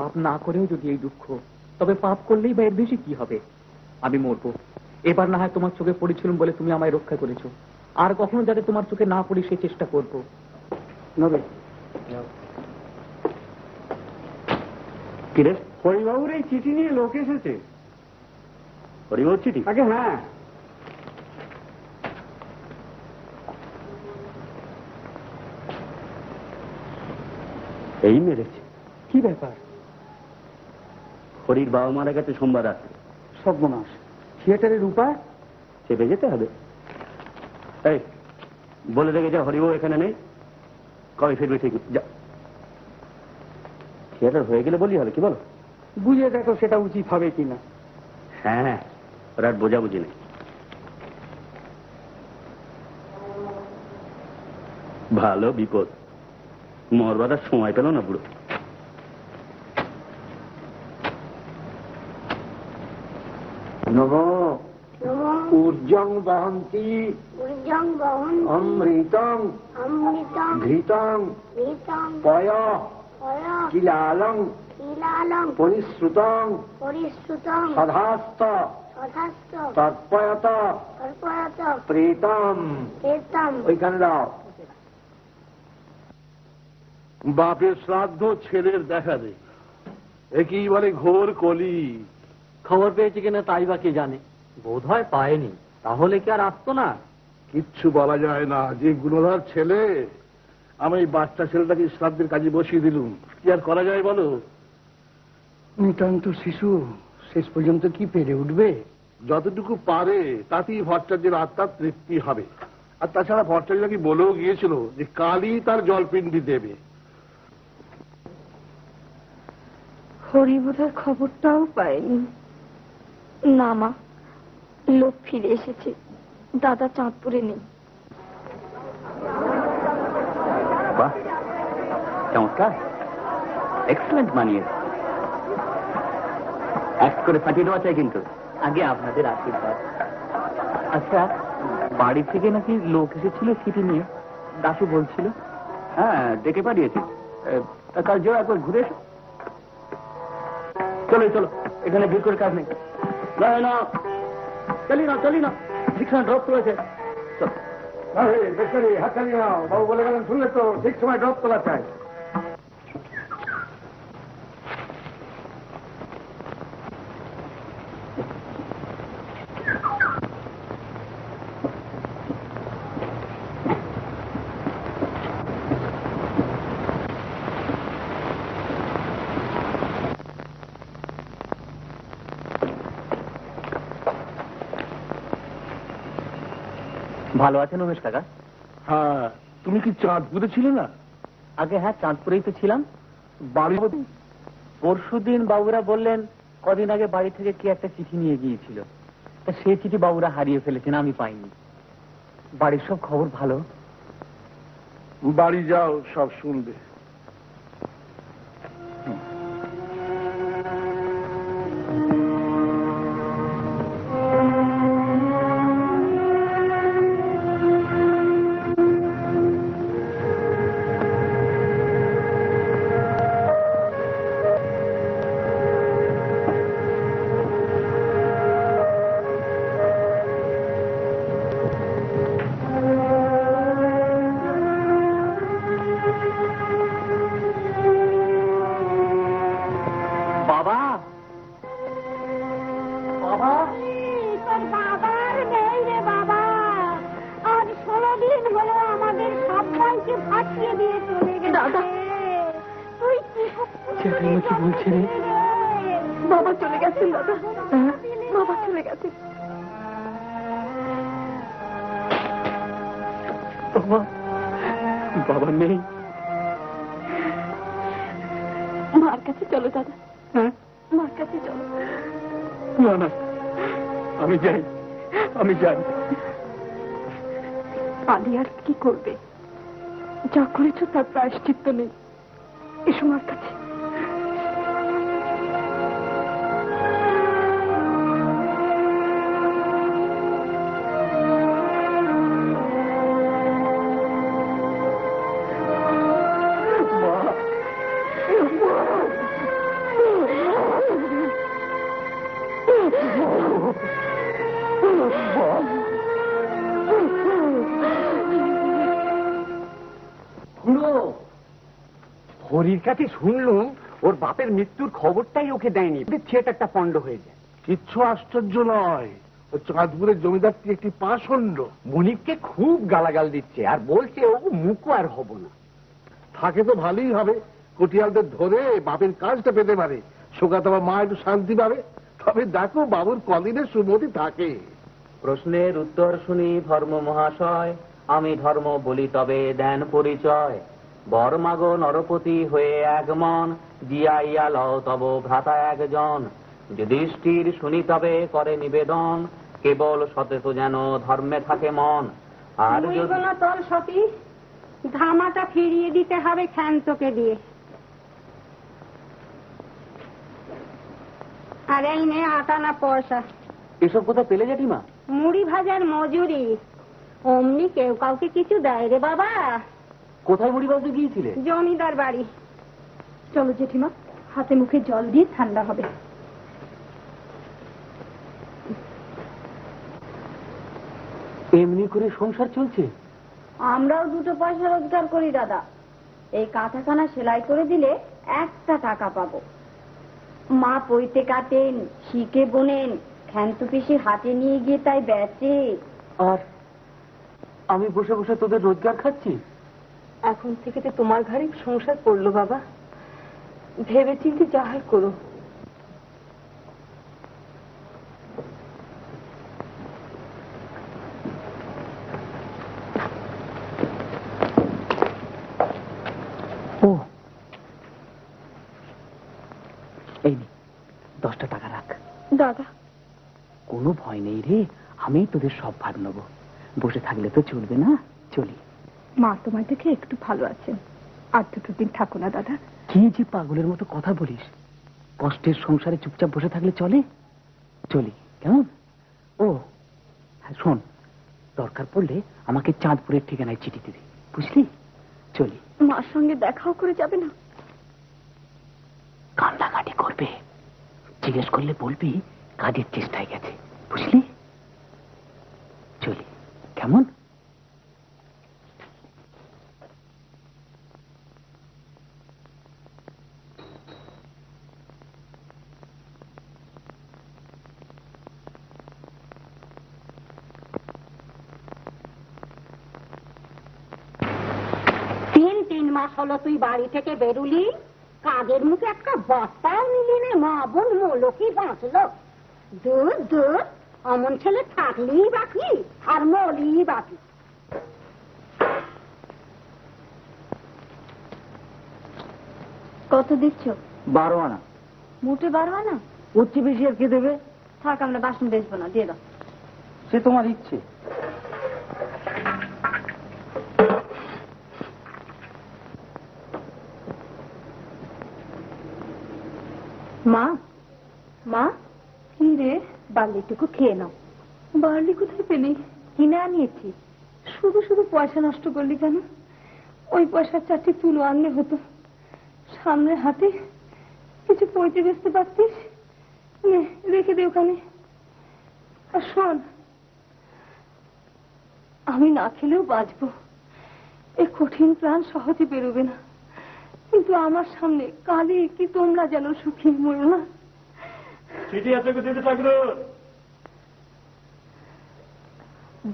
পাপ না করেও যদি এই দুঃখ, তবে পাপ করলেই বা এর বেশি কি হবে? আমি মরবো, এবার না হয় তোমার চোখে পড়েছিলাম বলে তুমি আমায় রক্ষা করেছো, আর কখনো যাতে তোমার চোখে না পড়ি সে চেষ্টা করবো। নবে কিরে, হরিবাবুর এই চিঠি নিয়ে লোক এসেছে। হরিবাবুর চিঠি? আগে হ্যাঁ। এই মেরেছে। কি ব্যাপার? হরির বাবা মারা গেছে সোমবার রাতে। সর্বনাশ, থিয়েটারের উপায় চেপে যেতে হবে। এই বলে রেখে যা, হরিবাবু এখানে নেই, কবে ফিরবে ঠিক যা। থিয়েটার হয়ে গেলে বলি হবে, কি বলো? বুঝে দেখো সেটা উচিত হবে কিনা। হ্যাঁ, ওরা আর বোঝাবুঝি নেই। ভালো বিপদ, মরবার আর সময় পেল না বুড়ো। ঊর্জং বহন্তি অমৃতং ঘৃতং পয় কিলালং পরিশ্রুতং সধাস্ত তৎপয়ত প্রেতম। ওইখানে দাও। বাপের শ্রাদ্ধ ছেলের দেখা নেই, একেবারে ঘোর কলি। খবর পেয়েছে কিনা তাই বা কে জানে, বোধ হয় পায়নি, তাহলে কি আর আসতো না? কিচ্ছু বলা যায় না। যে গুণধর ছেলে, আমি এই বাচ্চা ছেলেটাকে শ্রাদ্ধের কাজে বসিয়ে দিলুম, কি আর করা যায় বলো? নিতান্ত শিশু, শেষ পর্যন্ত কি পেরে উঠবে? যতটুকু পারে তাতেই ভট্টাচার্যের আত্মার তৃপ্তি হবে। আর তাছাড়া ভট্টাচার্য কি বলেও গিয়েছিল যে কালই তার জলপিণ্ডি দেবে। হরিবোধের খবরটাও পায়নি। না মা, লোক ফিরে এসেছে, দাদা চাঁদপুরে নেই। বাহ, চমৎকার, এক্সেলেন্ট মানিয়ে। অ্যাক্ট করে ফাটিয়ে দেওয়া চাই, কিন্তু আগে আপনাদের আশীর্বাদ। আচ্ছা, বাড়ি থেকে নাকি লোক এসেছিল চিঠি নিয়ে, দাশু বলছিল। হ্যাঁ, ডেকে পাঠিয়েছি। কাল যাও, একবার ঘুরে এসো। চলো চলো, এখানে ভিড় করে কাজ নেই। না, চলি না, ঠিক সময় ড্রপ করেছে। হাত চালিয়ে নাও, বাবু বলে গেলেন, শুনলে তো, ঠিক সময় ড্রপ তোলা চাই। ভালো আছেন উমেশ কাকা? হ্যাঁ, তুমি কি চাঁদপুরে ছিলে না? আগে হ্যাঁ, চাঁদপুরেই তো ছিলাম। বাড়ি পরশুদিন বাবুরা বললেন কদিন আগে বাড়ি থেকে কি একটা চিঠি নিয়ে গিয়েছিল, তা সেই চিঠি বাবুরা হারিয়ে ফেলেছেন, আমি পাইনি। বাড়ির সব খবর ভালো? বাড়ি যাও, সব শুনবে। বাবা চলে গেছেন দাদা, বাবা চলে গেছেন। বাবা নেই? মার কাছে চলো দাদা, মার কাছে চলো। না, আমি যাই। আদি আর কি করবে? যা করেছ তার প্রায়শ্চিত্ত নেই, এসো মার কাছে। হরির কাছে শুনলুম ওর বাপের মৃত্যুর খবরটাই ওকে দেয়নি, থিয়েটারটা পণ্ড হয়ে যায়। কিচ্ছু আশ্চর্য নয়, ও চাঁদপুরের জমিদারটি একটি পাষণ্ড। মনিককে খুব গালাগাল দিচ্ছে আর বলছে ও মুখো আর হব না। থাকে তো ভালোই হবে, কটিয়ালদের ধরে বাপের কাজটা পেতে পারে, শোকা তোমার মা একটু শান্তি পাবে। তবে দেখো বাবুর কদিনের সুমতি থাকে। প্রশ্নের উত্তর শুনি ধর্ম মহাশয়, আমি ধর্ম বলি তবে দেন পরিচয়। বর্মাগো নরপতি হয়ে এক মন, জিয়াইয়া লও তব ভ্রাতা একজন। যুধিষ্ঠির শুনি তবে করে নিবেদন, কেবল সতেত যেন ধর্মে থাকে মন। আর যদি তল সতী, ধামাটা ফিরিয়ে দিতে হবে ক্ষান্তকে দিয়ে। আর এই নে 8 আনা পয়সা। এসব কথা পেলে জেঠিমা? মুড়ি ভাজার মজুরি। অমনি কেউ কাউকে কিছু দেয় রে বাবা। কোথায় মুড়ি বাজতে গিয়েছিলে? জমিদার বাড়ি। চলো জেঠিমা, হাতে মুখে জল দিয়ে ঠান্ডা হবে। এমনি করে সংসার চলছে? আমরাও 2 পয়সা রোজগার করি দাদা। এই কাঁথাখানা সেলাই করে দিলে 1 টাকা পাবো। মা পইতে কাটেন, শিকে বোনেন, ক্ষান্ত পিসি হাতে নিয়ে গিয়ে তাই বেচে। আর আমি বসে বসে তোদের রোজগার খাচ্ছি। এখন থেকে তো তোমার ঘরে সংসার পড়লো বাবা, ভেবে চিন্তে যা হয় করো। ও এই নে 10 টাকা রাখ। দাদা, কোনো ভয় নেই রে, আমি তোদের সব ভাগ নেবো। বসে থাকলে তো চলবে না, চলি। মা তোমার দেখে একটু ভালো আছেন, আর 2 দিন থাকো না দাদা। কি যে পাগলের মতো কথা বলিস, কষ্টের সংসারে চুপচাপ বসে থাকলে চলে? চলি কেমন? ও হ্যাঁ, শোন, দরকার পড়লে আমাকে চাঁদপুরের ঠিকানায় চিঠি দিবি, বুঝলি? চলি। মার সঙ্গে দেখাও করে যাবে না? কান্দাকাটি করবে, জিজ্ঞেস করলে বলবি কাজের চেষ্টায় গেছে, বুঝলি? চলি কেমন? তিন মাস হলো তুই বাড়ি থেকে বেরুলি, কাজের মুখে একটা বস্তাও নিলি না। মা বোন মলো কি বাঁচলো। দূর দূর, অমন ছেলে থাকলেই বাকি আর মলি বাকি। কত দিচ্ছ? 12 আনা। মোটে 12 আনা? উচ্চ বেশি আর কে দেবে? থাক, আমরা বাসন বেচবো না, দিয়ে দাও। সে তোমার ইচ্ছে। মা, মা, কি রে? বার্লিটুকু খেয়ে নাও। বার্লি কোথায় পেলি? কিনে আনিয়েছি। শুধু শুধু পয়সা নষ্ট করলি কেন? ওই পয়সার 4টি তুলো আনলে হতো। সামনে হাতে কিছু পয়তে বেচতে পারতিস। নে, রেখে দে ওখানে। আর শোন, আমি না খেলেও বাঁচবো। এই কঠিন প্রাণ সহজে বেরোবে না, কিন্তু আমার সামনে কালে কি তোমরা যেন সুখী মরো না। চিঠি আছে দিতে থাকলো।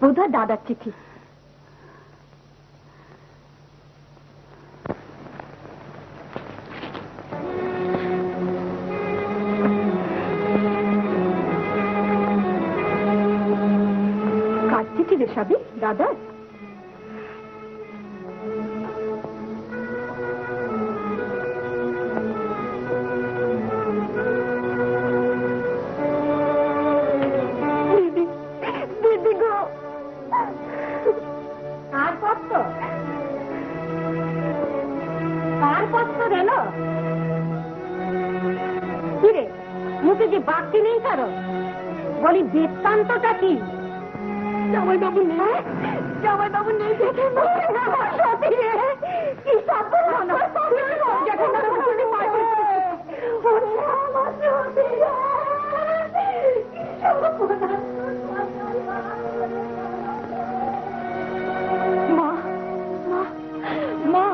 বোধহয় দাদার চিঠি। কার চিঠি রে সাবি? দাদার? মুখে যে বাড়তি নেই কারো, বলি বৃত্তান্তটা কি? জামাই বাবু নেই, জামাই বাবু নেই। দেখে কি সব মা, মা,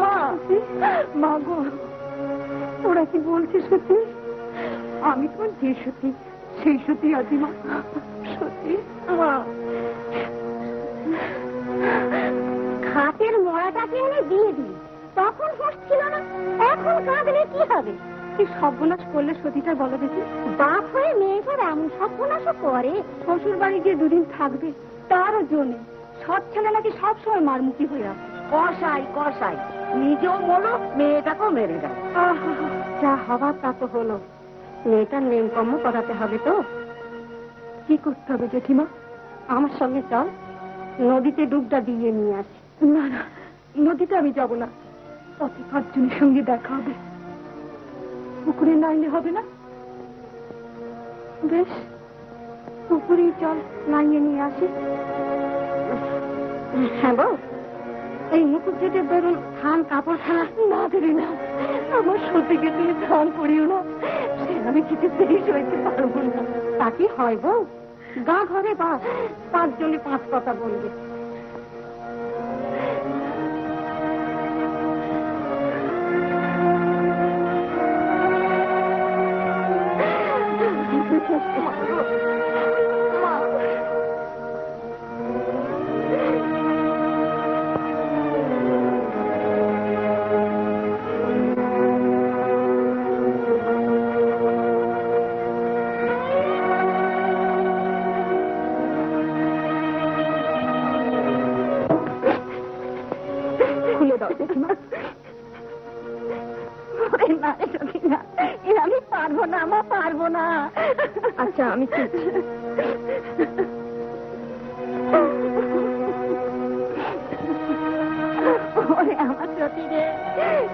মা, মা গো, ওরা কি বলছে সত্যি? আমি তোমার যে সত্যি সেই সত্যি আছি মা, সত্যি মা। খাটের মরাটাকে এনে দিয়ে দিই, তখন হচ্ছিল না, এখন কাঁদলে কি হবে? কি সর্বনাশ করলে সতীটা বলো দেখি? বাপ হয়ে মেয়েটার এমন সর্বনাশও করে। শ্বশুর বাড়ি গিয়ে দুদিন থাকবে, তারও জন্য সৎ ছেলে নাকি সবসময় মারমুখী হয়ে আসে। কষাই কষাই, নিজেও মরো, মেয়েটাকেও মেরে দাও। যা হবার তা তো হলো, মেয়েটার নেমকম্ম করাতে হবে তো। কি করতে হবে জেঠিমা? আমার সঙ্গে চল, নদীতে ডুবটা দিয়ে নিয়ে আসি। না না, নদীতে আমি যাব না, পথে পাঁচজনের সঙ্গে দেখা হবে। পুকুরে নাইলে হবে না? বেশ, পুকুরেই চল, নাইয়ে নিয়ে আসি। হ্যাঁ বউ, এই মুকুট যেতে ধরুন থান কাপড় খানা না দেবে না, আমার সতীকে তুমি ধান করিও না, সে আমি কিছুতেই সইতে পারবো না। তা কি হয় বউ? গা ঘরে বাস, পাঁচজনে পাঁচ কথা বলবে। খুলে দাও জেঠিমা। না রে সখীনা, আমি পারবো না, আমার পারবো না। আচ্ছা আমি খুলছি। ওরে আমার সতী রে,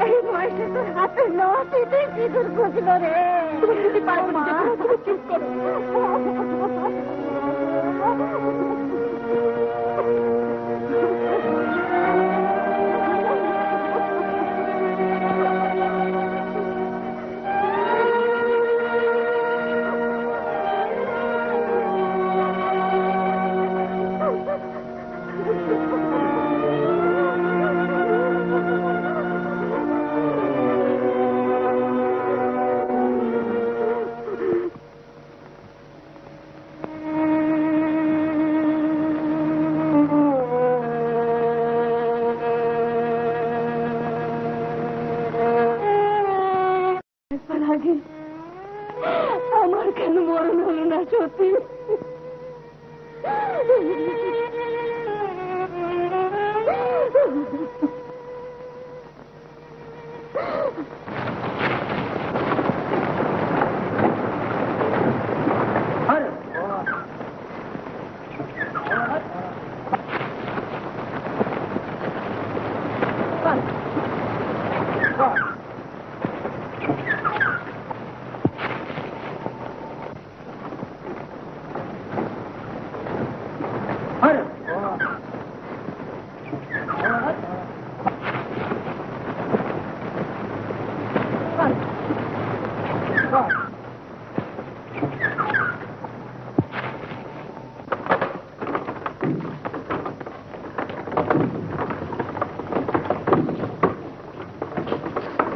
এই বয়সে তোর হাতে নথিতে সিঁদুর ঘুষল রে। তুমি যদি পারো না, তুমি চুপ করো। আমার কেন মরণ হলো না সত্যি?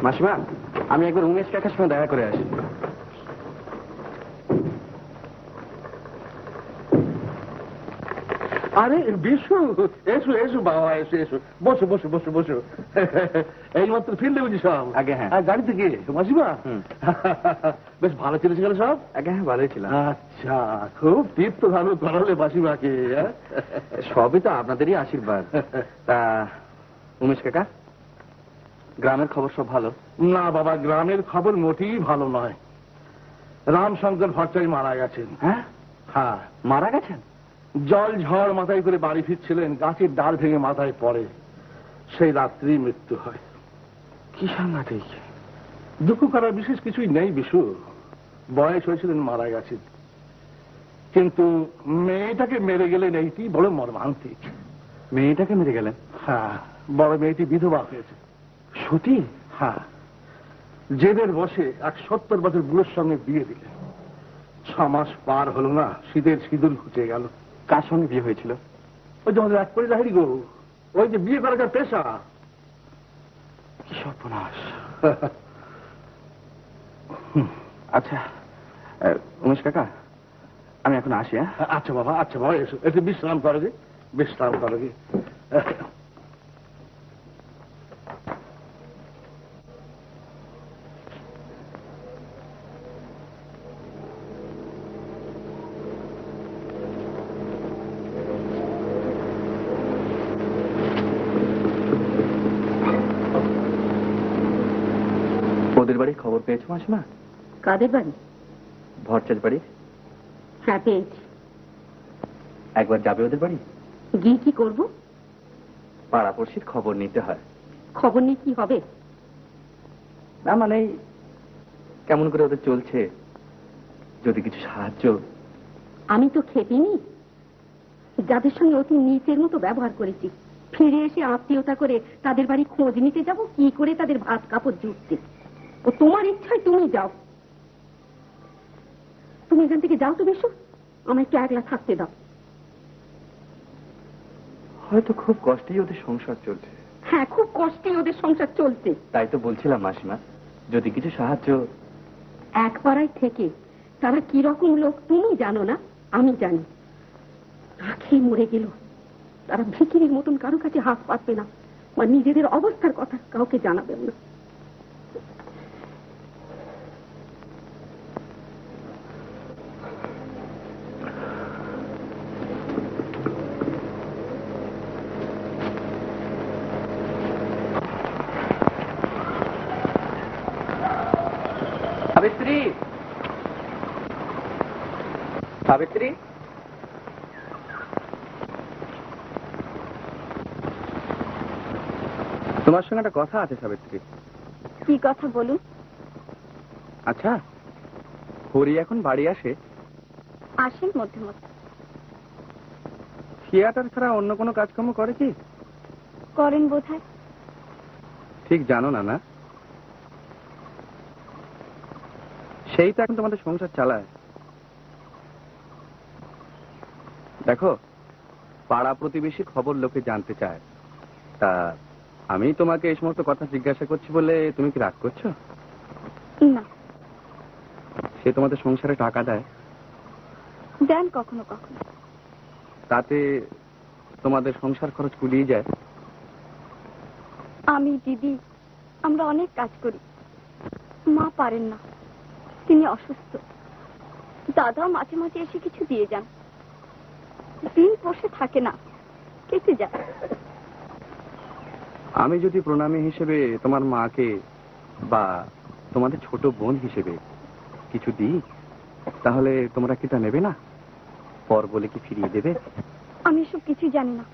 মাসিমা, আমি একবার উমেশ কাকার সঙ্গে দেখা করে আসি। আরে বিশু, এসো এসো বাবা, এসো এসো, বসো বসো বসো বসো। এই মাত্র ফিরলে বুঝি সব? আগে হ্যাঁ। গাড়ি থেকে মাসিমা? বেশ ভালো ছিল সেখানে সব? আগে হ্যাঁ, ভালোই ছিলাম। আচ্ছা, খুব তীর্থ ভালো করালে মাসিমাকে। সবই তো আপনাদেরই আশীর্বাদ। তা উমেশ কাকা, গ্রামের খবর সব ভালো? না বাবা, গ্রামের খবর মোটেই ভালো নয়। রামশঙ্কর ভট্টাচার্য মারা গেছেন। হ্যাঁ? হ্যাঁ, মারা গেছেন? জল ঝড় মাথায় করে বাড়ি ফিরছিলেন, গাছের ডাল ভেঙে মাথায় পড়ে, সেই রাত্রি মৃত্যু হয়। কি সাংঘাতিক! দুঃখ করার বিশেষ কিছুই নেই বিশু, বয়স হয়েছিলেন, মারা গেছেন। কিন্তু মেয়েটাকে মেরে গেলেন, এইটি বড় মর্মান্তিক। মেয়েটাকে মেরে গেলেন? হ্যাঁ, বড় মেয়েটি বিধবা হয়েছে। সত্যি? হ্যাঁ, জেদের বসে এক 70 বছর বুড়োর সঙ্গে বিয়ে দিলেন। 6 মাস পার হলো না, শীতের সিঁদুর ঘুচে গেল। কার সঙ্গে বিয়ে হয়েছিল? ওই যে আমাদের এক করে রাহেরি গো, ওই যে বিয়ে করা যা পেশা। কি সর্বনাশ। আচ্ছা উমেশ কাকা, আমি এখন আসি। হ্যাঁ আচ্ছা বাবা, এসো, একটু বিশ্রাম করো গে, বিশ্রাম করো গে। ওদের বাড়ির খবর পেয়েছো মাসিমা? কাদের বাড়ি? ভট্টাচার্য বাড়ির। হ্যাঁ পেয়েছি। একবার যাবে ওদের বাড়ি? গিয়ে কি করবো? পাড়াপড়শির খবর নিতে হয়। খবর নিয়ে কি হবে? না মানে কেমন করে ওদের চলছে, যদি কিছু সাহায্য। আমি তো খেপিনি, যাদের সঙ্গে অতি নিচের মতো ব্যবহার করেছি, ফিরে এসে আত্মীয়তা করে তাদের বাড়ি খোঁজ নিতে যাব কি করে তাদের ভাত কাপড় জুটতে। ও তোমার ইচ্ছায় তুমি যাও, তুমি এখান থেকে যাও তো বেশু, আমায় একটু একলা থাকতে দাও। হয়তো খুব কষ্টেই ওদের সংসার চলছে। হ্যাঁ, খুব কষ্টে ওদের সংসার চলছে। তাই তো বলছিলাম মাসিমা, যদি কিছু সাহায্য। এক পাড়ায় থেকে তারা কি রকম লোক তুমি জানো না, আমি জানি। না খেয়ে মরে গেল, তারা ভিখিরির মতন কারো কাছে হাত পাতবে না, বা নিজেদের অবস্থার কথা কাউকে জানাবেন না। সাবিত্রী, সাবিত্রী, তোমার সঙ্গে একটা কথা আছে সাবিত্রী। কি কথা বলুন? আচ্ছা, হরি এখন বাড়ি আসে? আসেন মধ্যে মধ্যে। থিয়েটার ছাড়া অন্য কোনো কাজকর্ম করে কি? করেন বোধহয়। ঠিক জানো না? না, সেই তো এখন তোমাদের সংসার চালায়। দেখো, পাড়া প্রতিবেশী খবর লোকে জানতে চায়, তা আমি তোমাকে এই সমস্ত কথা জিজ্ঞাসা করছি বলে তুমি কি রাগ করছো? না। সে তোমাদের সংসারে টাকা দেয়? দেন কখনো কখনো। তাতে তোমাদের সংসার খরচ কুলিয়ে যায়? আমি দিদি আমরা অনেক কাজ করি, মা পারেন না, তিনি অসুস্থ। দাদা মাঝে মাঝে এসে কিছু দিয়ে যান, দিন বসে থাকে না, কেটে যায়। আমি যদি প্রণামী হিসেবে তোমার মাকে বা তোমাদের ছোট বোন হিসেবে কিছু দিই, তাহলে তোমরা কি তা নেবে না? পর বলে কি ফিরিয়ে দেবে? আমি সব কিছু জানি না,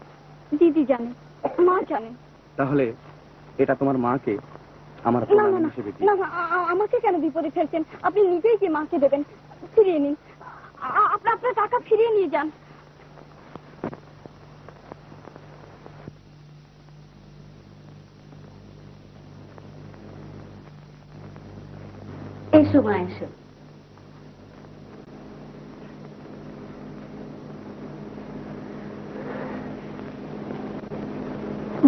দিদি জানেন, মা জানেন। তাহলে এটা তোমার মাকে আমার না না প্রণামী না হিসেবে দিই। না না, আমাকে কেন বিপদে ফেলছেন? আপনি নিজেই কি মাকে দেবেন, ফিরিয়ে নিন। আপনার টাকা ফিরিয়ে নিয়ে যান। এসো মা, এসো।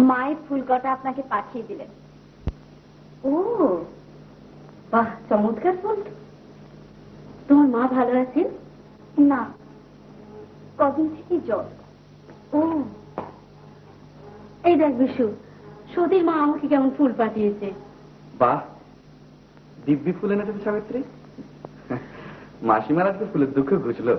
মায়ের ফুল কটা আপনাকে পাঠিয়ে দিলেন। ও বাহ, চমৎকার ফুল। তোমার মা ভালো আছেন? না, কদিন থেকে জ্বর। ও, এই দেখ বিশু, সতীর মা আমাকে কেমন ফুল পাঠিয়েছে। বাহ, দিব্যি ফুল এনেছে সাবিত্রী। মাসিমার আজকে ফুলের দুঃখ ঘুচলো।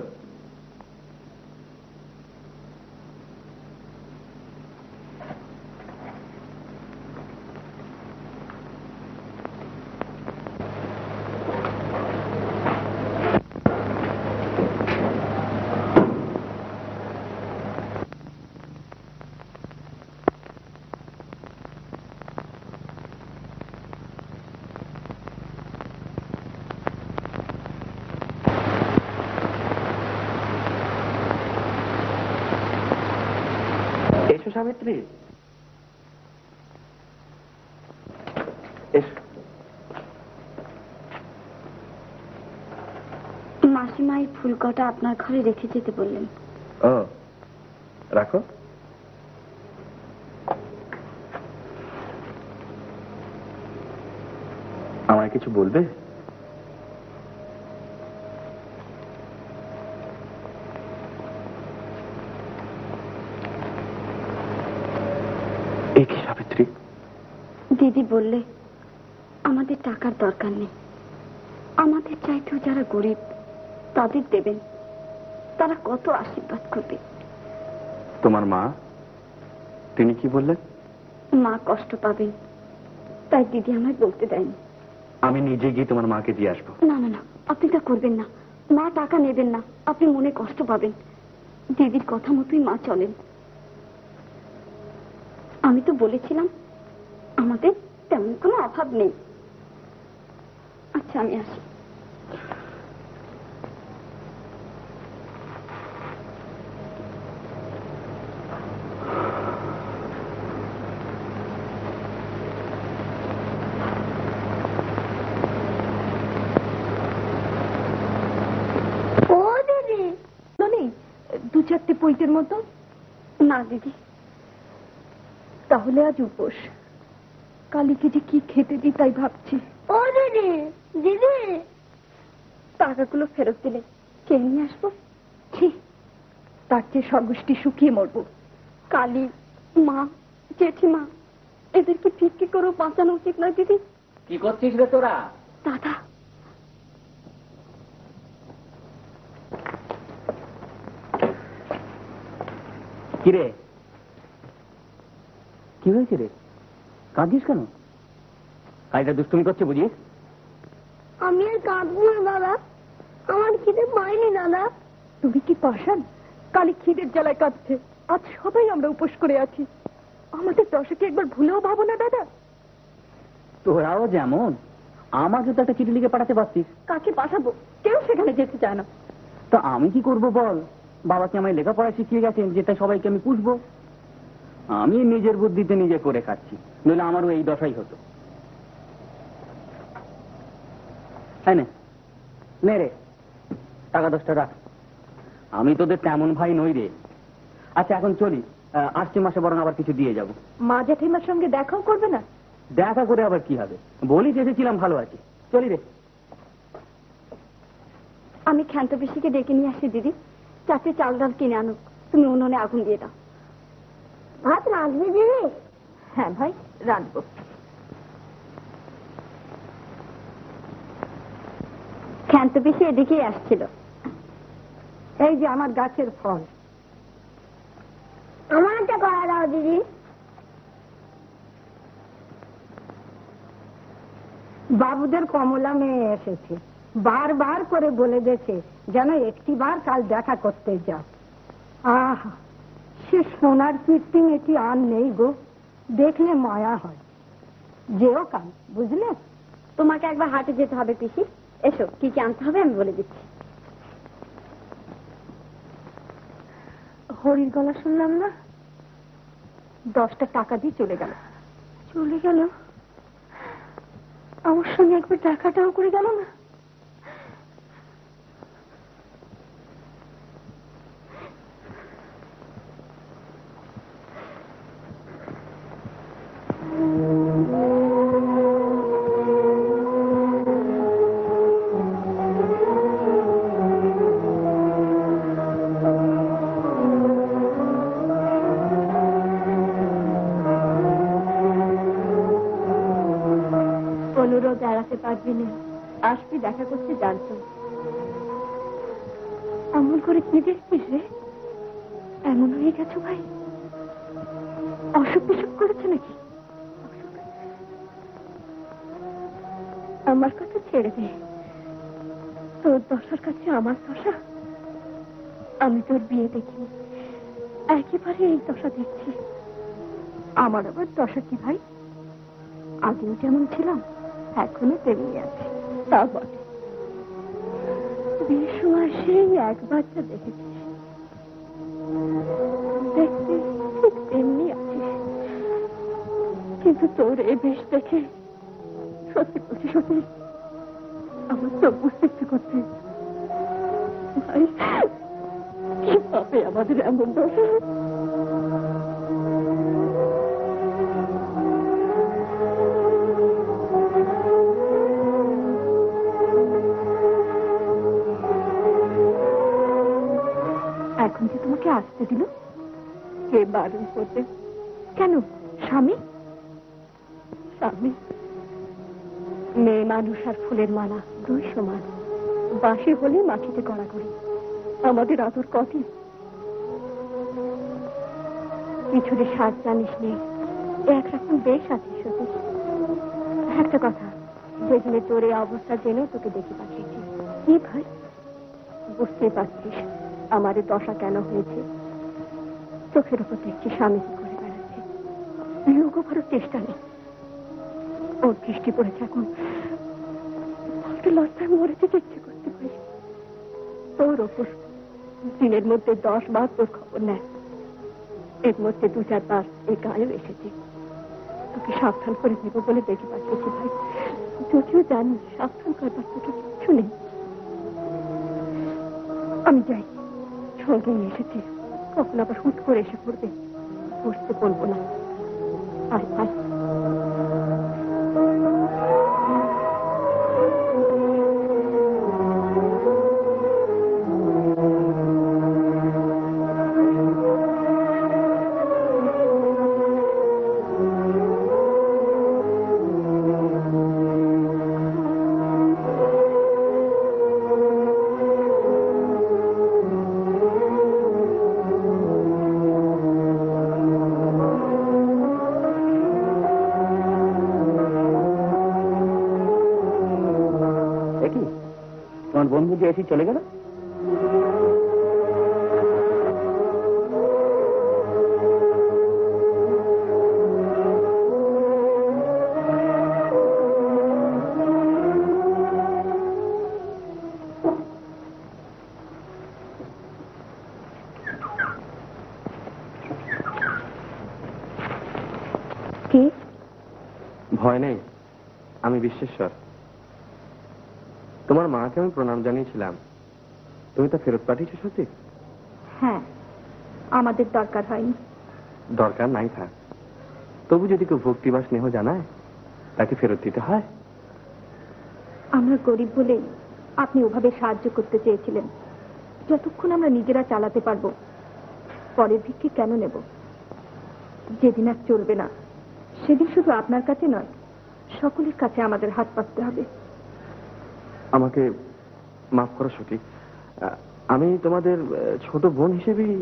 এসো সাবিত্রী, এসো। মাসিমা এই ফুল কটা আপনার ঘরে রেখে যেতে বললেন। ও, রাখো। আমায় কিছু বলবে? এ কি সাবিত্রী? দিদি বললে আমাদের টাকার দরকার নেই, আমাদের চাইতেও যারা গরিব তাদের দেবেন, তারা কত আশীর্বাদ করবে। তোমার মা, তিনি কি বললেন? মা কষ্ট পাবেন, তাই দিদি আমায় বলতে দেয়নি। আমি নিজে গিয়ে তোমার মাকে দিয়ে আসবো। না না না, আপনি তা করবেন না। মা টাকা নেবেন না, আপনি মনে কষ্ট পাবেন। দিদির কথা মতোই মা চলেন। আমি তো বলেছিলাম আমাদের তেমন কোনো অভাব নেই। আচ্ছা, আমি আসি। দু চারটে পৈতের মতো? না দিদি। তাহলে আজ উপোস। কালীকে যে কি খেতে দিই তাই ভাবছি। ও দিদি, দিদি, টাকাগুলো ফেরত দিলে কে নিয়ে আসবো? ঠিক, তার চেয়ে সর্বষ্টি শুকিয়ে মরবো। কালী, মা, জেঠিমা, এদেরকে ভিক্ষে করেও বাঁচানো উচিত নয় দিদি? কি করছিস রে তোরা? দাদা, কিরে, কি হয়েছে রে? কাঁদিস কেন? কালটা দুষ্টুমি করছে বুঝিস? আমি আর কাঁদবো না দাদা, আমার খিদে পাইনি দাদা। তুমি কি পাষাণ? কালী খিদের জ্বালায় কাঁদছে। আজ সবাই আমরা উপোস করে আছি, আমাদের দশাকে একবার ভুলেও ভাবো না দাদা। তোরাও যেমন, আমাকে তো একটা চিঠি লিখে পাঠাতে পারতিস। কাকে পাঠাবো? কেউ সেখানে যেতে চায় না। তা আমি কি করব বল? বাবাকে আমায় লেখাপড়া শিখিয়ে গেছেন, যেটা সবাইকে আমি পুষবো। আমি নিজের বুদ্ধিতে নিজে করে খাচ্ছি, নইলে আমারও এই দশাই হতো। তাই না? নে রে, টাকা 10টা রাখ। আমি তোদের তেমন ভাই নই রে। আচ্ছা, এখন চলি। আসছে মাসে বরং আবার কিছু দিয়ে যাব। মা জেঠিমার সঙ্গে দেখাও করবে না? দেখা করে আবার কি হবে? বলি এসেছিলাম, ভালো আছি, চলি রে। আমি ক্ষান্ত পিসিকে ডেকে নিয়ে আসি দিদি। চারটে চাল ডাল কিনে আনুক, তুমি উনুনে আগুন দিয়ে দাও। ভাত রাঁধবে দিদি? হ্যাঁ ভাই, রাঁধবো। ক্ষান্ত পিসি এদিকেই আসছিল। এই যে আমার গাছের ফল। আমার একটা করা দাও দিদি। বাবুদের কমলা মেয়ে এসেছে, বারবার করে বলে গেছে যেন একটিবার কাল দেখা করতে যাও। আহা, সে সোনার কীর্তি এটি আর নেই গো, দেখলে মায়া হয়। যেও কাল, বুঝলে? তোমাকে একবার হাটে যেতে হবে পিসি। এসো, কি কি আনতে হবে আমি বলে দিচ্ছি। হরির গলা শুনলাম না, 10টা টাকা দিয়ে চলে গেল। চলে গেল? আমার সঙ্গে একবার দেখাটাও করে গেল না। অনুরোধ এড়াতে পারবি না, আসবি দেখা করতে জানতো। এমন করে কি দেখছিস রে? এমন হয়ে গেছো ভাই? অসুখ বিসুখ করেছে নাকি? আমার কথা ছেড়ে দে, তোর দশার কাছে আমার দশা। আমি তোর বিয়ে দেখিনি, একেবারে এই দশা দেখছি। আমার আবার দশা কি ভাই? আগেও যেমন ছিলাম এখনো তেমনি আছে। তা বটে, বিয়ের সময় সেই এক বাচ্চা দেখেছিস, দেখতে ঠিক তেমনি আছিস। কিন্তু তোর এ বেশ দেখে সত্যি বলছি, সত্যি আমার চোখ বুঝতে ইচ্ছে করছে। ভাই, কি পাবে আমাদের এমন দশা? কে আসতে দিল? কে বারণ করবে? কেন? স্বামী? স্বামী? মেয়ে মানুষ আর ফুলের মালা দুই সমান, বাসে হলে মাটিতে গড়া করি। আমাদের আদর কদিন? কিছুরে সাজ জানিস নেই, একরকম বেশ আছিস সতীশ। একটা কথা, যেদিনে তোর এই অবস্থা জেনেও তোকে দেখে পাঠিয়েছি। কি ভাই? বুঝতে পারছিস আমার এই দশা কেন হয়েছে? চোখের উপর দেখছি স্বামী কি করে বেড়াচ্ছে, লুকোবার চেষ্টা নেই। ওর দৃষ্টি পড়েছে এখন, লজ্জায় মরে যেতে ইচ্ছে করতে পারি। তোর ওপর দিনের মধ্যে 10 বার তোর খবর নেয়, এর মধ্যে 2-4 বার এই গায়েও এসেছে। তোকে সাবধান করে দেব বলে দেখে পাঠিয়েছি ভাই। যদিও জানি সাবধান করবার তোকে কিচ্ছু নেই। আমি যাই, সঙ্গে নিয়ে এসেছি, কখন আবার হুট করে এসে পড়বে, বুঝতে পারবো না। আয় আয়। তোমার বন্ধু যে এসে চলে গেল? কে? ভয় নেই, আমি বিশ্বেশ্বর। তোমার মাকে আমি প্রণাম জানিয়েছিলাম, তুমি তা ফেরত পাঠিয়েছো সত্যি? হ্যাঁ, আমাদের দরকার হয়নি। দরকার নাই থাক, তবু যদি কেউ ভক্তি বা স্নেহ জানায় তাকে ফেরত দিতে হয়। আমরা গরিব বলেই আপনি ওভাবে সাহায্য করতে চেয়েছিলেন। যতক্ষণ আমরা নিজেরা চালাতে পারবো, পরের ভিক্ষে কেন নেব? যেদিন আর চলবে না, সেদিন শুধু আপনার কাছে নয়, সকলের কাছে আমাদের হাত পাততে হবে। আমাকে মাফ করো সতী, আমি তোমাদের ছোট বোন হিসেবেই।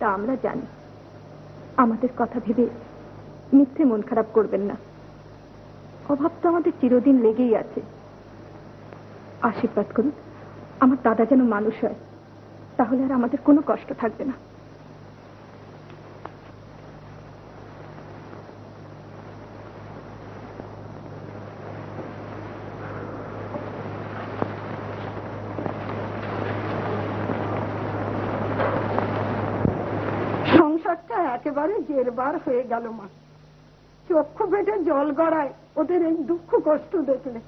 তা আমরা জানি। আমাদের কথা ভেবে মিথ্যে মন খারাপ করবেন না। অভাব তো আমাদের চিরদিন লেগেই আছে। আশীর্বাদ করুন আমার দাদা যেন মানুষ হয়, তাহলে আর আমাদের কোনো কষ্ট থাকবে না। সংসারটা একেবারে জেরবার হয়ে গেল মা। চক্ষু পেটে জল গড়ায় ওদের এই দুঃখ কষ্ট দেখলে।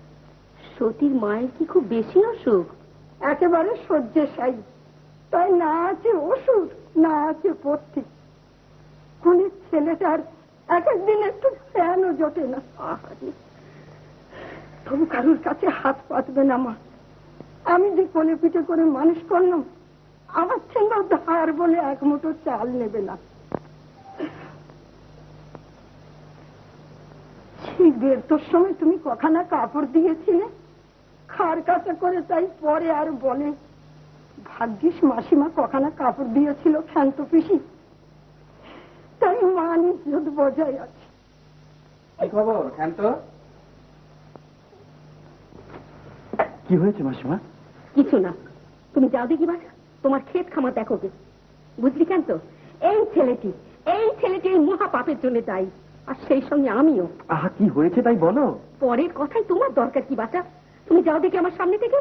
সতীর মায়ের কি খুব বেশি অসুখ? একেবারে শয্যাশায়ী, তাই না আছে ওষুধ, না আছে পথ্যি। কোনের ছেলেটার এক একদিন একটু ফ্যানও জোটে না। তবু কারুর কাছে হাত পাতবে না মা। আমি যে কোলে পিঠে করে মানুষ করলাম, আমার সঙ্গে ধার বলে এক মুঠো চাল নেবে না। সেই 1.5টার সময় তুমি কখানা কাপড় দিয়েছিলে খার কাছে করে, তাই পরে আর বলে ভাগ্যিস মাসিমা কখানা কাপড় দিয়েছিল ক্ষান্ত পিসি, তাই মান ইজ্জত বজায় আছে। কি খবর ক্ষান্ত? কি হয়েছে মাসিমা? কিছু না, তুমি যাও দেখি বাসা, তোমার ক্ষেত খামার দেখো গে। বুঝলি কেন তো, এই ছেলেটি এই মহা পাপের জন্য দায়ী, আর সেই সঙ্গে আমিও। আহা, কি হয়েছে তাই বলো। পরের কথাই তোমার দরকার কি বাটা? তুমি যাও দেখি আমার সামনে থেকে।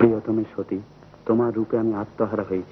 প্রিয়তমে সতী, তোমার রূপে আমি আত্মহারা হয়েছি।